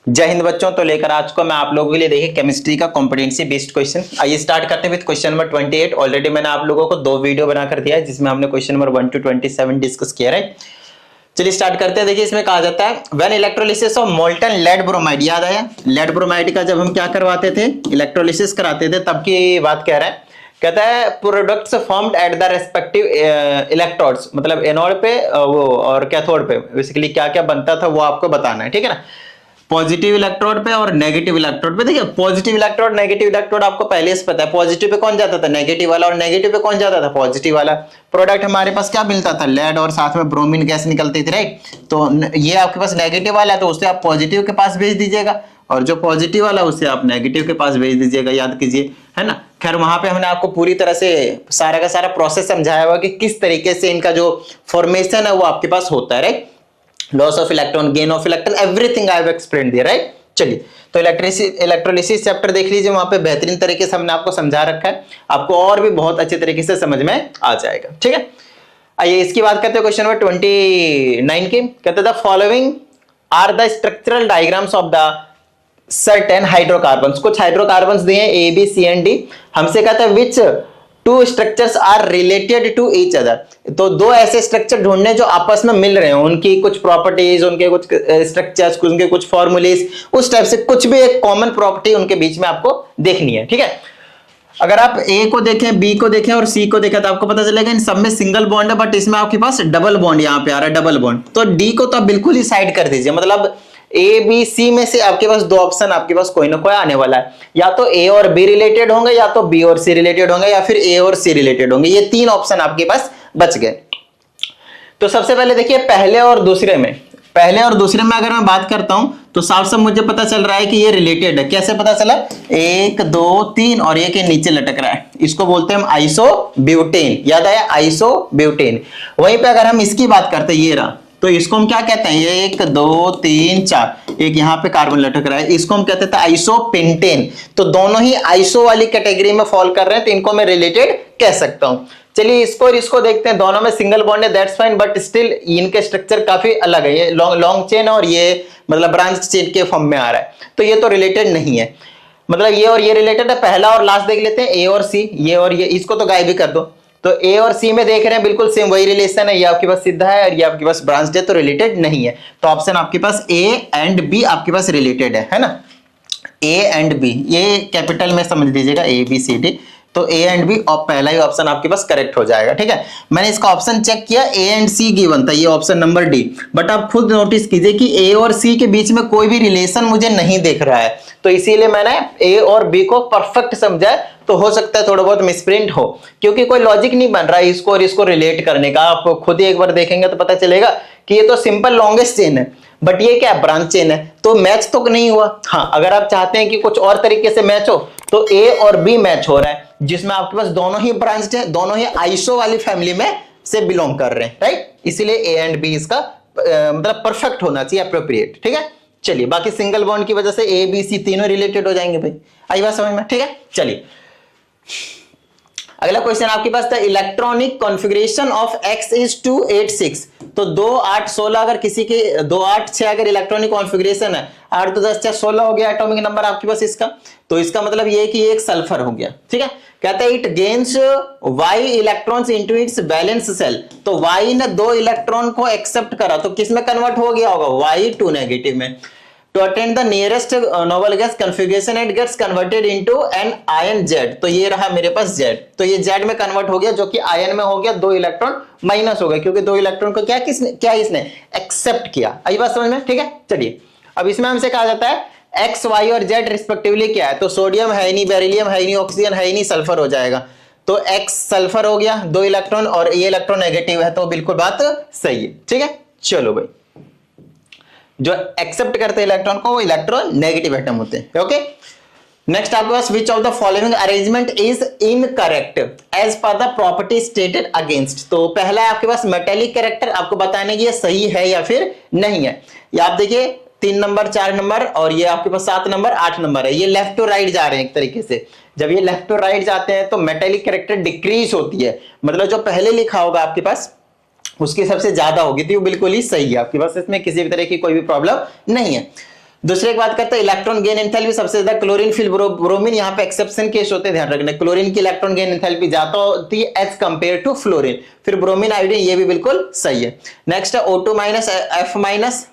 जय हिंद बच्चों। तो लेकर आज को मैं आप लोगों के लिए देखिए केमिस्ट्री का कॉम्पिटेंसी बेस्ड क्वेश्चन। आइए स्टार्ट करते हैं विद क्वेश्चन नंबर 28। ऑलरेडी मैंने आप लोगों को 2 वीडियो बनाकर दिया है जिसमें हमने क्वेश्चन नंबर 1 to 27 डिस्कस किया है। चलिए स्टार्ट करते हैं। देखिए इसमें कहा जाता है when electrolysis of molten lead bromide, याद आया लेड ब्रोमाइड का जब हम क्या करवाते थे, इलेक्ट्रोलिसिस कराते थे, तब की बात कह रहा है। कहता है products formed at the respective electrodes, मतलब एनोड पे वो और कैथोड पे बेसिकली क्या क्या बनता था वो आपको बताना है, ठीक है ना। पॉजिटिव इलेक्ट्रोड पे और नेगेटिव इलेक्ट्रोड पे। देखिए पॉजिटिव इलेक्ट्रोड नेगेटिव इलेक्ट्रोड आपको पहले से पता है, पॉजिटिव पे कौन जाता था, नेगेटिव वाला, और नेगेटिव पे कौन जाता था, पॉजिटिव वाला। प्रोडक्ट हमारे पास क्या मिलता था, लेड और साथ में ब्रोमीन गैस निकलती थी, राइट। तो ये आपके पास नेगेटिव वाला है तो उसे आप पॉजिटिव के पास भेज दीजिएगा, और जो पॉजिटिव वाला उसे आप नेगेटिव के पास भेज दीजिएगा, याद कीजिए, है ना। खैर वहां पे हमने आपको पूरी तरह से सारा का सारा प्रोसेस समझाया हुआ कि किस तरीके से इनका जो फॉर्मेशन है वो आपके पास होता है, right. Loss of electron, gain of electron, everything I have explained दिया, राइट। चलिए तो इलेक्ट्रोलिसिस चैप्टर देख लीजिए, वहां पे बेहतरीन तरीके से हमने आपको समझा रखा है, आपको और भी बहुत अच्छे तरीके से समझ में आ जाएगा, ठीक है। आइए इसकी बात करते हैं क्वेश्चन नंबर 29 की। कहते the following are the structural diagrams of the certain hydrocarbons. कुछ हाइड्रोकार्बन्स दिए हैं A B C and D. हमसे कहता है which two structures are related to each other. तो दो ऐसे स्ट्रक्चर ढूंढने जो आपस में मिल रहे हैं, उनकी कुछ प्रॉपर्टीज, उनके कुछ स्ट्रक्चर्स, उनके कुछ फॉर्मूलेज, उस टाइप से कुछ भी एक कॉमन प्रॉपर्टी उनके बीच में आपको देखनी है, ठीक है। अगर आप ए को देखें, बी को देखें और सी को देखें तो आपको पता चलेगा इन सब में सिंगल बॉन्ड है, बट इसमें आपके पास डबल बॉन्ड यहाँ पे आ रहा है, डबल बॉन्ड। तो डी को तो आप बिल्कुल ही साइड कर दीजिए, मतलब ए बी सी में से आपके पास 2 ऑप्शन आपके पास कोई ना कोई आने वाला है, या तो ए और बी रिलेटेड होंगे, या तो बी और सी रिलेटेड होंगे, या फिर ए और सी रिलेटेड होंगे। ये 3 ऑप्शन आपके पास बच गए। तो सबसे पहले देखिए पहले और दूसरे में अगर मैं बात करता हूं तो साफ साफ मुझे पता चल रहा है कि ये रिलेटेड है। कैसे पता चला, 1 2 3 और एक नीचे लटक रहा है, इसको बोलते हैं हम आइसोब्यूटेन। याद आया, आइसोब्यूटेन। वहीं पे अगर हम इसकी बात करते हैं, ये रहा, तो इसको हम क्या कहते हैं, ये 1 2 3 4, एक यहाँ पे कार्बन लटक रहा है, इसको हम कहते थे आइसोपेंटेन। तो दोनों ही आइसो वाली कैटेगरी में फॉल कर रहे हैं, तो इनको मैं रिलेटेड कह सकता हूं। चलिए इसको और इसको देखते हैं, दोनों में सिंगल बॉन्ड है, दैट्स फाइन, बट स्टिल इनके स्ट्रक्चर काफी अलग है। ये लॉन्ग चेन और ये मतलब ब्रांच चेन के फॉर्म में आ रहा है, तो ये तो रिलेटेड नहीं है। मतलब ये और ये रिलेटेड है। पहला और लास्ट देख लेते हैं, ए और सी, ये और ये, इसको तो गायब भी कर दो। तो ए और सी में देख रहे हैं बिल्कुल सेम वही रिलेशन है, ये आपके पास सीधा है और ये आपके पास ब्रांच है, तो रिलेटेड नहीं है। तो ऑप्शन आपके पास ए एंड बी आपके पास रिलेटेड है ना। ए एंड बी, ये कैपिटल में समझ लीजिएगा, ए बी सी डी। तो ए एंड बी और पहला ही ऑप्शन आपके पास करेक्ट हो जाएगा, ठीक है। मैंने इसका ऑप्शन चेक किया, ए एंड सी गिवन था, ये ऑप्शन नंबर डी। बट आप खुद नोटिस कीजिए कि ए और सी के बीच में कोई भी रिलेशन मुझे नहीं दिख रहा है, तो इसीलिए मैंने ए और बी को परफेक्ट समझा। तो हो सकता है थोड़ा बहुत मिसप्रिंट हो, क्योंकि कोई लॉजिक नहीं बन रहा है इसको और इसको रिलेट करने का। आप खुद ही एक बार देखेंगे तो पता चलेगा कि ये तो सिंपल लॉन्गेस्ट चेन है, बट ये क्या ब्रांच चेन है, तो मैच तो नहीं हुआ। हाँ, अगर आप चाहते हैं कि कुछ और तरीके से मैच हो तो ए और बी मैच हो रहा है, जिसमें आपके पास दोनों ही ब्रांच है, दोनों ही आइसो वाली फैमिली में से बिलोंग कर रहे हैं, राइट। इसीलिए ए एंड बी इसका मतलब परफेक्ट होना चाहिए, अप्रोप्रिएट, ठीक है। चलिए बाकी सिंगल बॉन्ड की वजह से ए बी सी तीनों रिलेटेड हो जाएंगे भाई, आई बात समझ में, ठीक है। चलिए अगला क्वेश्चन आपके पास था electronic configuration of x is 286। तो 2 8 16 अगर किसी के 2 8 6 अगर इलेक्ट्रॉनिक कॉन्फ़िगरेशन है, 8 2 10 16 हो गया एटॉमिक नंबर आपके पास इसका। तो इसका मतलब ये है कि एक सल्फर हो गया, ठीक है। कहता है it gains y electrons into its valence shell. तो y ने 2 इलेक्ट्रॉन को एक्सेप्ट करा, तो किस में कन्वर्ट हो गया होगा, y2 नेगेटिव में। To attend the nearest noble gas configuration it gets converted into an ion Z। तो ये रहा मेरे पास Z, तो ये Z में कन्वर्ट हो गया, जो कि आयन में हो गया, 2 इलेक्ट्रॉन माइनस हो गए, क्योंकि 2 इलेक्ट्रॉन को क्या इसने एक्सेप्ट किया। आई बात समझ में, ठीक है। चलिए अब इसमें हमसे कहा जाता है X Y और Z रिस्पेक्टिवली क्या है, तो सोडियम है नहीं, बेरिलियम है नहीं, ऑक्सीजन है नहीं, सल्फर हो जाएगा। तो X सल्फर हो गया, 2 इलेक्ट्रॉन, और ये इलेक्ट्रॉन नेगेटिव है, तो बिल्कुल बात सही है, ठीक है। चलो भाई, जो एक्सेप्ट करते हैं इलेक्ट्रॉन को वो इलेक्ट्रॉन नेगेटिव एटम होते हैं, ओके। नेक्स्ट आपके पास which of the following arrangement is incorrect as per the property stated against. तो पहला है आपके पास मेटेलिक कैरेक्टर, आपको बताने की ये सही है या फिर नहीं है। ये आप देखिए 3 नंबर 4 नंबर और ये आपके पास 7 नंबर 8 नंबर है, ये लेफ्ट टू राइट जा रहे हैं एक तरीके से। जब ये लेफ्ट टू राइट जाते हैं तो मेटेलिक कैरेक्टर डिक्रीज होती है, मतलब जो पहले लिखा होगा आपके पास उसकी सबसे ज्यादा होगी, तो बिल्कुल ही सही है आपके पास, इसमें किसी भी तरह की कोई भी प्रॉब्लम नहीं है। दूसरे की बात करते हैं इलेक्ट्रॉन गेन एंथैल्पी, सबसे ज्यादा क्लोरीन फिर ब्रोमीन, यहाँ पे एक्सेप्शन केस होते हैं, ध्यान रखना, क्लोरीन की इलेक्ट्रॉन गेन एंथैल्पी ज्यादा होती है एज कंपेयर टू फ्लोरीन, फिर ब्रोमीन आयोडीन, ये भी बिल्कुल सही है। नेक्स्ट है O2 माइनस F माइनस,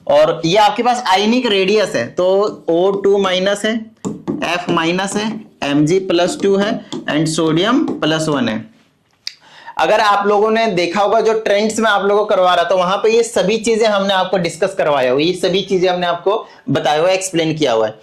और ये आपके पास आयनिक रेडियस है, तो O2 माइनस है, F माइनस है, Mg+2 है एंड सोडियम +1 है। अगर आप लोगों ने देखा होगा जो ट्रेंड्स में आप लोगों को करवा रहा था, वहां पे ये सभी चीजें हमने आपको डिस्कस करवाया हुआ, ये सभी चीजें हमने आपको बताया हुआ, एक्सप्लेन किया हुआ है।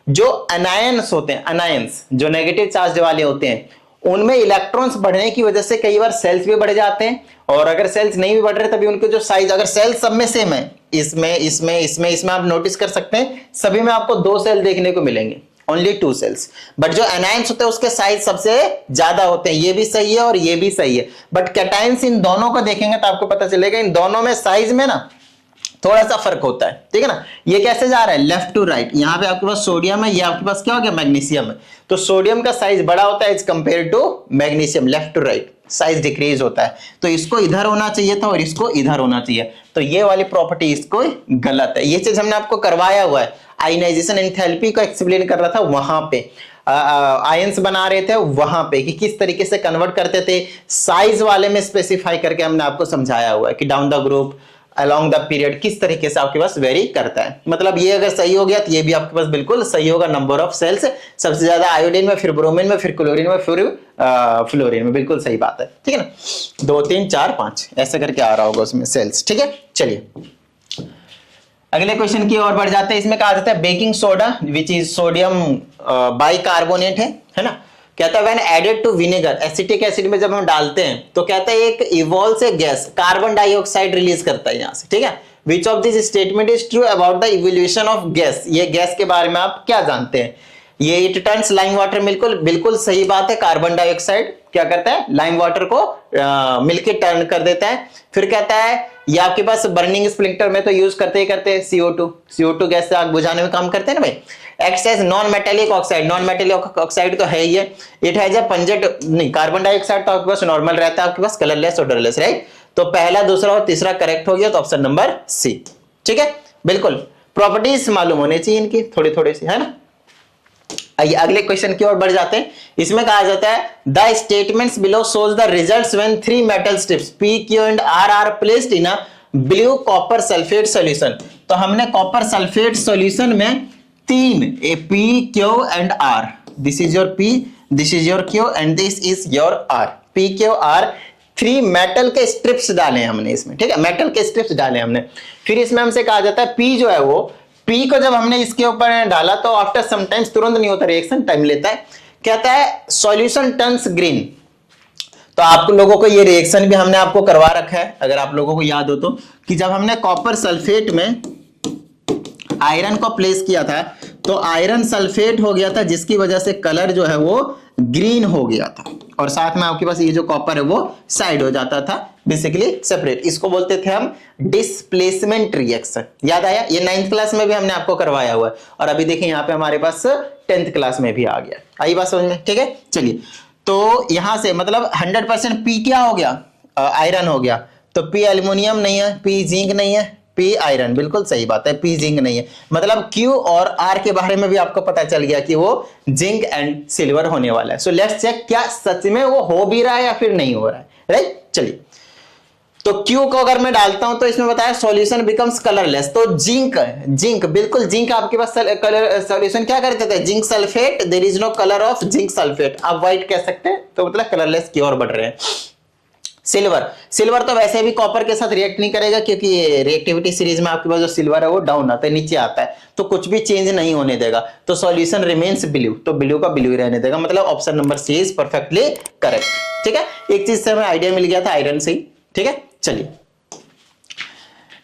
जो अनायंस होते हैं, अनायंस जो नेगेटिव चार्ज वाले होते हैं, उनमें इलेक्ट्रॉन्स बढ़ने की वजह से कई बार सेल्स भी बढ़ जाते हैं, और अगर सेल्स नहीं भी बढ़ रहे तभी उनके जो साइज, अगर सेल्स सब में सेम है, इसमें आप नोटिस कर सकते हैं सभी में आपको 2 सेल देखने को मिलेंगे, ओनली 2 सेल्स, बट जो एनायंस होते हैं उसके साइज सबसे ज्यादा होते हैं, ये भी सही है और ये भी सही है। बट कैटायंस इन दोनों को देखेंगे तो आपको पता चलेगा इन दोनों में साइज में ना थोड़ा सा फर्क होता है, ठीक है ना। ये कैसे जा रहा है, लेफ्ट टू राइट, यहाँ पे आपके पास सोडियम है, ये आपके पास क्या हो गया, मैग्नीशियम है, तो सोडियम का साइज बड़ा होता है as compare to magnesium, left to right size decrease होता है, तो इसको इधर होना चाहिए था और इसको इधर होना चाहिए, तो ये वाली प्रॉपर्टी इसको गलत है। ये चीज हमने आपको करवाया हुआ है, आयनाइजेशन एंथैल्पी को एक्सप्लेन कर रहा था वहां पे, आयंस बना रहे थे वहां पे कि किस तरीके से कन्वर्ट करते थे, साइज वाले में स्पेसिफाई करके हमने आपको समझाया हुआ है कि down the group along the period किस तरीके से आपके पास वेरी करता है। मतलब ये अगर सही हो गया तो ये भी आपके पास बिल्कुल सही होगा, नंबर ऑफ सेल्स सबसे ज्यादा आयोडीन में, फिर ब्रोमीन में, फिर क्लोरीन में, फिर फ्लोरीन में, बिल्कुल सही बात है, ठीक है ना। 2 3 4 5 ऐसे करके आ रहा होगा उसमें सेल्स, ठीक है। चलिए अगले क्वेश्चन की ओर बढ़ जाते हैं। इसमें कहा जाता है baking soda which is sodium bicarbonate है ना, कहता है when added to vinegar, acetic acid में जब हम डालते हैं तो कहता है एक इवॉल्व से गैस कार्बन डाइऑक्साइड रिलीज करता है यहां से, ठीक है। Which of this statement is true about the evolution of gas, ये गैस के बारे में आप क्या जानते हैं। ये इट टर्न्स लाइम वाटर, बिल्कुल सही बात है, कार्बन डाइऑक्साइड क्या करता है, लाइम वाटर को मिलके टर्न कर देता है। फिर कहता है ये आपके पास बर्निंग स्प्लिंटर में तो यूज करते ही करते हैं CO2 गैस से आग बुझाने में काम करते हैं ना भाई। Act as non metallic oxide, non metallic oxide तो है ही है, इट हैज अ पंजेंट, नहीं कार्बन डाइऑक्साइड तो आपके पास नॉर्मल रहता है, आपके पास कलरलेस और डरलेस, राइट। तो पहला, दूसरा और तीसरा करेक्ट हो गया, तो ऑप्शन नंबर सी, ठीक है। बिल्कुल प्रॉपर्टीज मालूम होनी चाहिए इनकी थोड़ी सी, है ना। आइए अगले क्वेश्चन की ओर बढ़ जाते हैं। इसमें कहा जाता है the statements below shows the results when 3 metal strips P, Q and R are placed in a blue copper sulphate solution. तो हमने कॉपर सल्फेट सॉल्यूशन में 3 P, Q and R, this is your P, this is your Q and this is your R, P, Q, R 3 metal के strips डाले हमने इसमें, ठीक है, metal के स्ट्रिप्स डाले हमने। फिर इसमें हमसे कहा जाता है P जो है वो, P को जब हमने इसके ऊपर डाला तो आफ्टर सम टाइम्स, तुरंत नहीं होता रिएक्शन, टाइम लेता है, कहता है सॉल्यूशन टर्न्स ग्रीन। तो आप लोगों को ये रिएक्शन भी हमने आपको करवा रखा है, अगर आप लोगों को याद हो तो, कि जब हमने कॉपर सल्फेट में आयरन को प्लेस किया था तो आयरन सल्फेट हो गया था, जिसकी वजह से कलर जो है वो ग्रीन हो गया था, और साथ में आपके पास ये जो कॉपर है वो साइड हो जाता था, बेसिकली सेपरेट। इसको बोलते थे हम डिस्प्लेसमेंट रिएक्शन, याद आया। ये 9th क्लास में भी हमने आपको करवाया हुआ है, और अभी देखिए यहाँ पे हमारे पास 10th क्लास में भी आ गया। आई बात समझ में, ठीक है। चलिए तो यहां से मतलब 100% P क्या हो गया, आयरन हो गया, तो P एल्युमिनियम नहीं है, P जिंक नहीं है, P आयरन, बिल्कुल सही बात है, P जिंक नहीं है। मतलब Q और R के बारे में भी आपको पता चल गया कि वो जिंक एंड सिल्वर होने वाला है। सो लेट्स चेक क्या सच में वो हो भी रहा है या फिर नहीं हो रहा है, राइट। चलिए तो Q को अगर मैं डालता हूं तो इसमें बताया सॉल्यूशन बिकम्स कलरलेस, तो जिंक बिल्कुल जिंक आपके पास कलर सॉल्यूशन क्या करते थे, zinc sulphate, there is no colour of zinc sulphate, आप व्हाइट कह सकते हैं, तो मतलब कलरलेस की ओर बढ़ रहे हैं। सिल्वर तो वैसे भी कॉपर के साथ रिएक्ट नहीं करेगा, क्योंकि रिएक्टिविटी सीरीज में आपके पास जो सिल्वर है वो डाउन आता है, नीचे आता है, तो कुछ भी चेंज नहीं होने देगा, तो सॉल्यूशन रिमेन्स ब्लू, तो ब्लू का ब्लू ही रहने देगा, मतलब option number C is perfectly correct, ठीक है। एक चीज से हमें आइडिया मिल गया था आयरन से ही, ठीक है। चलिए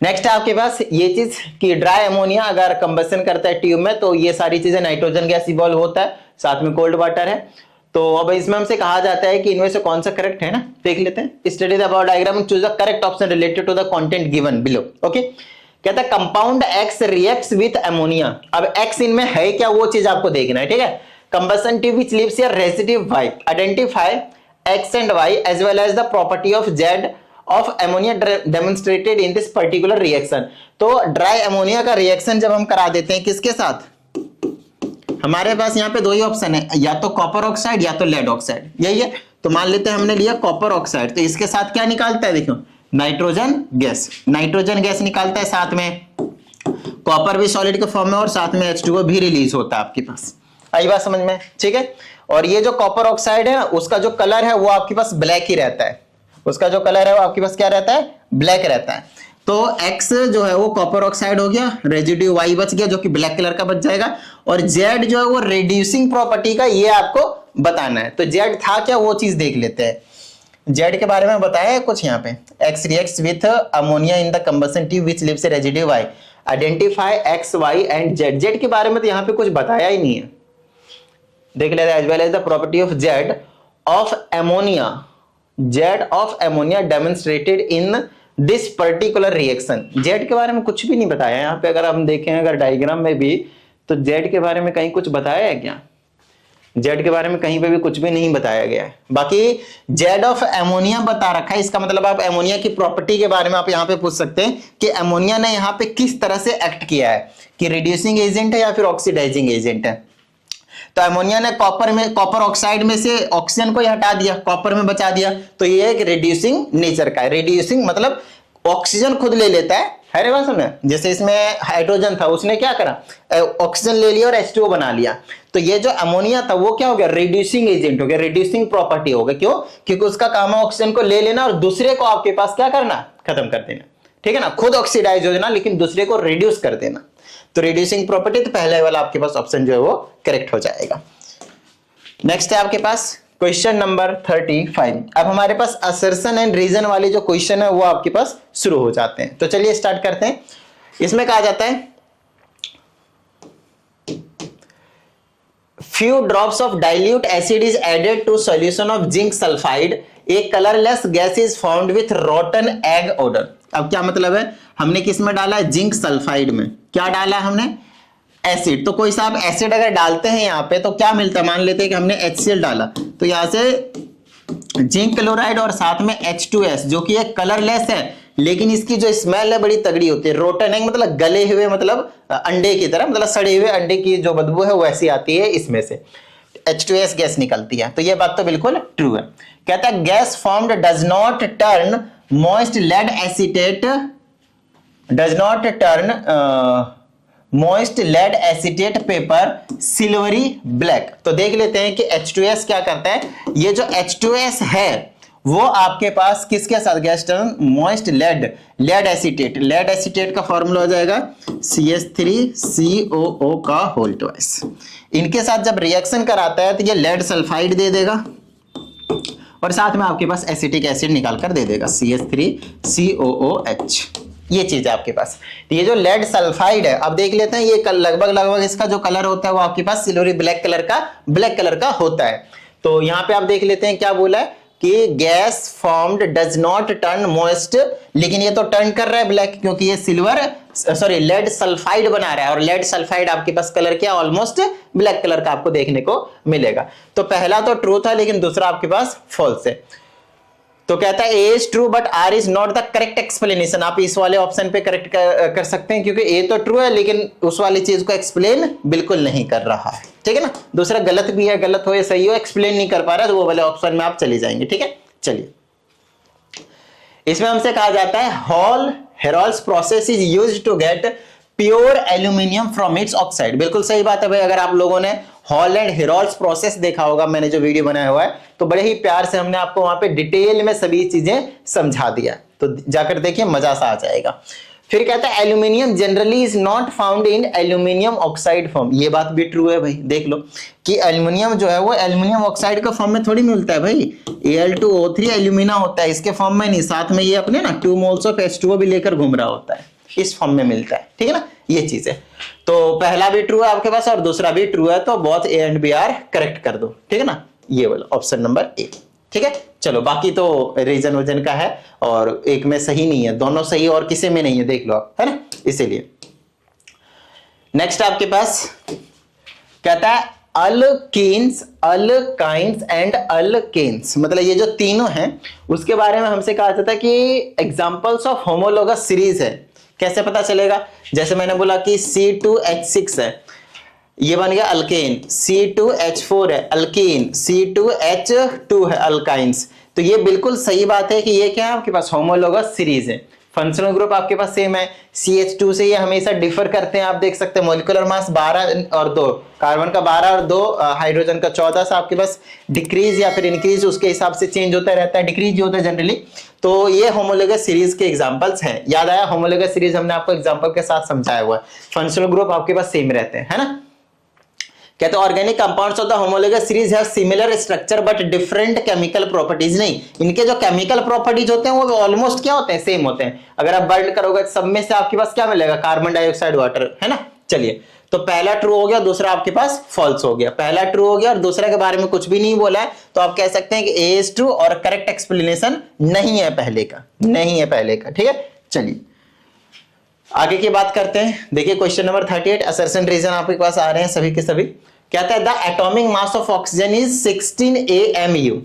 नेक्स्ट है आपके पास ये चीज कि ड्राई अमोनिया अगर कंबशन करता है ट्यूब में तो ये सारी चीजें नाइट्रोजन गैस इवॉल्व होता है, साथ में कोल्ड वाटर है। तो अब इसमें हमसे कहा जाता है कि इनमें से कौन सा करेक्ट है ना, देख लेते हैं। Study the about diagram, choose the correct option related to the content given below. Okay, कहता है compound X reacts with ammonia. अब एक्स इनमें है क्या, वो चीज आपको देखना है, ठीक है। Combustion tube which leaves here residue Y, identify X and Y as well as the property of Z of ammonia demonstrated in this particular reaction. तो ड्राई अमोनिया का रिएक्शन जब हम करा देते हैं किसके साथ, हमारे पास यहाँ पे दो ही ऑप्शन है, या तो कॉपर ऑक्साइड या तो लेड ऑक्साइड, यही है। तो मान लेते हैं हमने लिया कॉपर ऑक्साइड, तो इसके साथ क्या निकालता है, देखो नाइट्रोजन गैस, नाइट्रोजन गैस निकालता है, साथ में कॉपर भी सॉलिड के फॉर्म में और साथ में H2O भी रिलीज होता है आपके पास। आई बात समझ में, ठीक है। और ये जो कॉपर ऑक्साइड है ना, उसका जो कलर है वो आपके पास ब्लैक ही रहता है, उसका जो कलर है वो आपके पास क्या रहता है, ब्लैक रहता है। तो X जो है वो कॉपर ऑक्साइड हो गया, रेजिड्यू Y बच गया जो कि ब्लैक कलर का बच जाएगा, और Z जो है वो रिड्यूसिंग प्रॉपर्टी का, ये आपको बताना है। तो Z था क्या, वो चीज देख लेते हैं। Z के बारे में बताया है कुछ यहाँ पे, X reacts with ammonia in the combustion tube which leaves A residue Y, identify X, Y and Z। Z के बारे में तो यहाँ पे कुछ बताया ही नहीं है, देख लेते हैं। As well as the property of Z of ammonia, Z of ammonia demonstrated in this particular reaction. Z के बारे में कुछ भी नहीं बताया यहाँ पे, अगर हम देखें अगर डायग्राम में भी, तो Z के बारे में कहीं कुछ बताया है क्या, Z के बारे में कहीं पे भी कुछ भी नहीं बताया गया है। बाकी Z ऑफ अमोनिया बता रखा है, इसका मतलब आप अमोनिया की प्रॉपर्टी के बारे में आप यहाँ पे पूछ सकते हैं कि अमोनिया ने यहाँ पे किस तरह से एक्ट किया है, कि रिड्यूसिंग एजेंट है या फिर ऑक्सीडाइजिंग एजेंट है। तो अमोनिया ने कॉपर ऑक्साइड में से ऑक्सीजन को हटा दिया, कॉपर में बचा दिया, तो ये एक रिड्यूसिंग नेचर का है। रिड्यूसिंग मतलब ऑक्सीजन खुद ले लेता है रे बात समझे। जैसे इसमें हाइड्रोजन था, उसने क्या करा, ऑक्सीजन ले लिया और H2O बना लिया। तो ये जो अमोनिया था वो क्या हो गया, रिड्यूसिंग एजेंट हो गया, रिड्यूसिंग प्रॉपर्टी हो गया। क्यों, क्योंकि उसका काम है ऑक्सीजन को ले लेना और दूसरे को आपके पास क्या करना, खत्म कर देना, ठीक है ना। खुद ऑक्सीडाइज हो जाना लेकिन दूसरे को रिड्यूस कर देना, तो रिड्यूसिंग प्रॉपर्टी। तो पहले वाला आपके पास ऑप्शन जो है वो करेक्ट हो जाएगा। नेक्स्ट है आपके पास क्वेश्चन नंबर 35। अब हमारे पास असर्शन एंड रीजन वाले जो क्वेश्चन है वो आपके पास शुरू हो जाते हैं। तो चलिए स्टार्ट करते हैं। इसमें कहा जाता है few drops of dilute acid is added to solution of zinc sulfide, a colorless gas is formed with rotten egg odor। अब क्या मतलब है, हमने किस में डाला है, जिंक सल्फाइड में। क्या डाला है हमने, एसिड। तो कोई सा आप एसिड अगर डालते हैं यहाँ पे तो क्या मिलता है, मान लेते हैं कि हमने HCl डाला, तो यहाँ से जिंक क्लोराइड और साथ में H2S जो कि एक कलरलेस है, लेकिन इसकी जो स्मेल है बड़ी तगड़ी होती है। रोटन एग मतलब गले हुए, मतलब अंडे की तरह, मतलब सड़े हुए अंडे की जो बदबू है वैसी आती है, इसमें से H2S गैस निकलती है। तो ये बात तो बिल्कुल ट्रू है। कहता है gas formed does not turn moist lead acetate, does not turn moist lead acetate paper silvery black. तो देख लेते हैं कि H2S क्या करता है। ये जो H2S है वो आपके पास किसके साथ gas turn, moist lead acetate, lead acetate का फॉर्मूला हो जाएगा CH3COO का होल ट्वाइस। इनके साथ जब रिएक्शन कराता है तो ये लेड सल्फाइड दे देगा और साथ में आपके पास एसिटिक एसिड निकाल कर दे देगा CH3COOH। ये चीज है आपके पास। तो ये जो लेड सल्फाइड है, अब देख लेते हैं, ये लगभग इसका जो कलर होता है वो आपके पास सिल्वरी ब्लैक कलर का होता है। तो यहाँ पे आप देख लेते हैं क्या बोला है कि gas formed does not turn moist, लेकिन ये तो टर्न कर रहा है ब्लैक, क्योंकि ये लेड सल्फाइड बना रहा है, और लेड सल्फाइड आपके पास कलर क्या, ऑलमोस्ट ब्लैक कलर का आपको देखने को मिलेगा। तो पहला तो ट्रू था लेकिन दूसरा आपके पास फॉल्स है। तो कहता है A is true but R is not the correct explanation. आप इस वाले ऑप्शन पे करेक्ट कर सकते हैं, क्योंकि A तो ट्रू है लेकिन उस वाली चीज को एक्सप्लेन बिल्कुल नहीं कर रहा है, ठीक है ना। दूसरा गलत भी है, गलत हो या सही हो, एक्सप्लेन नहीं कर पा रहा, तो वो वाले ऑप्शन में आप चले जाएंगे, ठीक है। चलिए, इसमें हमसे कहा जाता है Hall Heroult's process is used to get pure aluminium from its oxide. बिल्कुल सही बात है भाई। अगर आप लोगों ने हॉल एंड हेरोल्स प्रोसेस देखा होगा, मैंने जो वीडियो बनाया हुआ है, तो बड़े ही प्यार से हमने आपको वहां पे डिटेल में सभी चीजें समझा दिया, तो जाकर देखिए, मजा सा आ जाएगा। फिर कहता है aluminium generally is not found in aluminium oxide form. ये बात भी ट्रू है भाई। देख लो कि एल्यूमिनियम जो है वो एल्यूमिनियम ऑक्साइड का फॉर्म में थोड़ी मिलता है भाई। Al2O3 एल्यूमिना होता है, इसके फॉर्म में नहीं। साथ में ये अपने ना 2 मोल्स ऑफ H2O भी लेकर घूम रहा होता है, इस फॉर्म में मिलता है, ठीक है ना। ये चीज है। तो पहला भी ट्रू है आपके पास और दूसरा भी ट्रू है, तो both A and B are correct कर दो, ठीक है ना। ये वाला ऑप्शन नंबर A, ठीक है। चलो, बाकी तो रीजन वजन का है और एक में सही नहीं है, दोनों सही और किसी में नहीं है, देख लो आप, है ना। इसीलिए नेक्स्ट आपके पास कहता है अल्कीन्स, अल्काइंस एंड अल्केन्स, मतलब ये जो तीनों हैं उसके बारे में हमसे कहा जाता है कि एग्जांपल्स ऑफ होमोलोगस सीरीज है। कैसे पता चलेगा? जैसे मैंने बोला कि C2H6 है, ये बन गया अल्केन, C2H4 है अल्कीन, C2H2 है अल्काइंस। तो ये बिल्कुल सही बात है कि ये क्या है, आपके पास होमोलोगस सीरीज है। फंक्शनल ग्रुप आपके पास सेम है, CH2 से ये हमेशा डिफर करते हैं। आप देख सकते हैं मॉलिक्यूलर मास 12 और 2, कार्बन का 12 और 2, हाइड्रोजन का 14 से आपके पास डिक्रीज या फिर इंक्रीज उसके हिसाब से चेंज होता रहता है, डिक्रीज ही होता है जनरली। तो ये होमोलोगस सीरीज के एग्जांपल्स हैं। याद आया, होमोलोगस सीरीज हमने आपको एग्जांपल के साथ समझाया हुआ है। फंक्शनल ग्रुप आपके पास सेम रहते हैं, है ना। कहते हैं organic compounds of the homologous series have similar structure but different chemical properties. नहीं, इनके जो केमिकल प्रॉपर्टीज होते हैं वो ऑलमोस्ट क्या होते हैं, सेम होते हैं। अगर आप बर्न करोगे सब में से आपके पास क्या मिलेगा, कार्बन डाइऑक्साइड, वाटर, है ना। चलिए, तो पहला ट्रू हो गया, दूसरा आपके पास फॉल्स हो गया। पहला ट्रू हो गया और दूसरे के बारे में कुछ भी नहीं बोला है, तो आप कह सकते हैं कि ए इज ट्रू और करेक्ट एक्सप्लेनेशन नहीं है पहले का, नहीं है पहले का। ठीक है, चलिए आगे की बात करते हैं। देखिए क्वेश्चन नंबर 38, असर्शन रीजन आपके पास आ रहे हैं सभी के सभी। कहता है the atomic mass of oxygen is 16 AMU।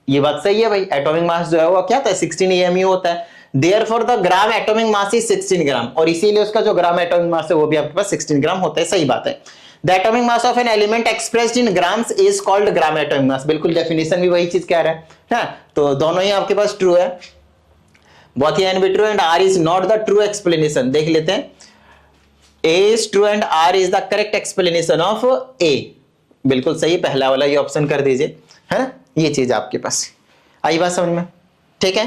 ये बात सही है भाई, एटॉमिक मास जो है वो क्या होता है, 16 AMU होता है। Therefore the gram atomic mass is 16 ग्राम, और इसीलिए उसका जो ग्राम एटॉमिक मास है वो भी आपके पास 16 ग्राम होता है। सही बात है। The atomic mass of an element expressed in grams is called gram atomic mass. बिल्कुल डेफिनेशन भी वही चीज कह रहा है, तो दोनों ही आपके पास ट्रू है। Both A and B true and R is not the true explanation. देख लेते हैं, A is true and R is the correct explanation of A। बिल्कुल सही, पहला वाला ये ऑप्शन कर दीजिए, है ना। ये चीज आपके पास आई बात समझ में, ठीक है।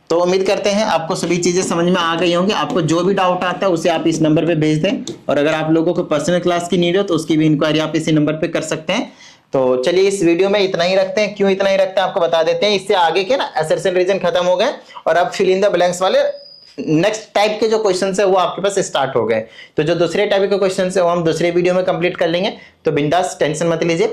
तो उम्मीद करते हैं आपको सभी चीजें समझ में आ गई होंगी। आपको जो भी डाउट आता है उसे आप इस नंबर पे भेज दें, और अगर आप लोगों को पर्सनल क्लास की नीड हो तो उसकी भी इंक्वायरी आप इसी नंबर पे कर सकते हैं। तो चलिए इस वीडियो में इतना ही रखते हैं। क्यों इतना ही रखते हैं आपको बता देते हैं। इससे आगे के ना असर्शन रीजन खत्म हो गए और अब फिल इन द ब्लैंक्स वाले नेक्स्ट टाइप के जो क्वेश्चंस है वो आपके पास स्टार्ट हो गए। तो जो दूसरे टाइप के क्वेश्चंस है वो हम दूसरे वीडियो में कंप्लीट कर लेंगे। तो बिंदास, टेंशन मत लीजिए,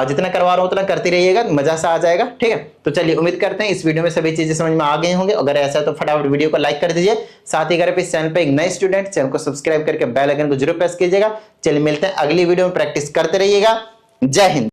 जितना करवा रहा हूं उतना करते रहिएगा, मजा सा आ जाएगा। ठीक है, तो चलिए उम्मीद करते हैं इस वीडियो में सभी चीजें समझ में आ गई होंगे। अगर ऐसा है तो फटाफट वीडियो को लाइक कर दीजिए। साथ ही अगर आप इस चैनल पर एक नए स्टूडेंट, चैनल को सब्सक्राइब करके बेल आइकन को जरूर प्रेस कीजिएगा। चलिए मिलते हैं अगली वीडियो में, प्रैक्टिस करते रहिएगा। जय हिंद।